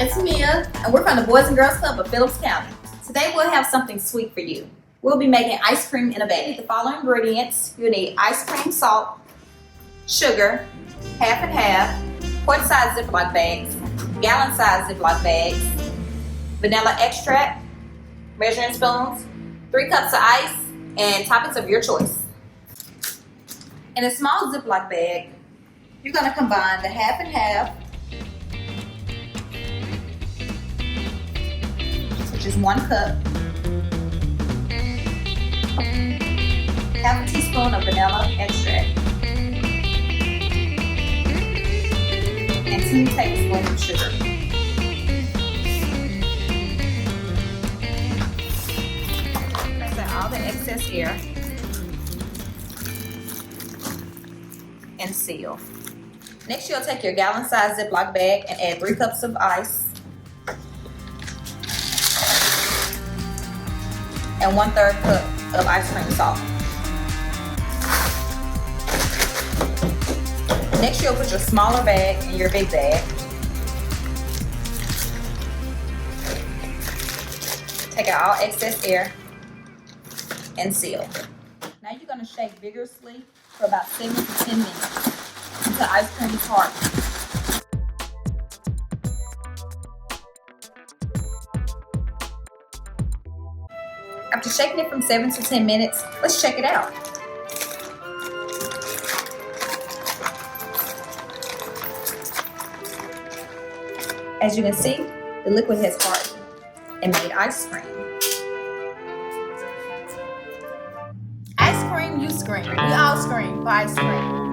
It's Mia, and we're from the Boys and Girls Club of Phillips County. Today we'll have something sweet for you. We'll be making ice cream in a bag. The following ingredients: you'll need ice cream, salt, sugar, half and half, quart-size Ziploc bags, gallon-size Ziploc bags, vanilla extract, measuring spoons, 3 cups of ice, and toppings of your choice. In a small Ziploc bag, you're going to combine the half and half, which is 1 cup, half a teaspoon of vanilla extract, and 2 tablespoons of sugar. Press out all the excess air and seal. Next, you'll take your gallon-sized Ziploc bag and add 3 cups of ice and 1/3 cup of ice cream salt. Next, you'll put your smaller bag in your big bag. Take out all excess air and seal. Now you're going to shake vigorously for about 7 to 10 minutes until ice cream is hard. After shaking it from 7 to 10 minutes, let's check it out. As you can see, the liquid has hardened and made ice cream. Ice cream, you scream. We all scream for ice cream.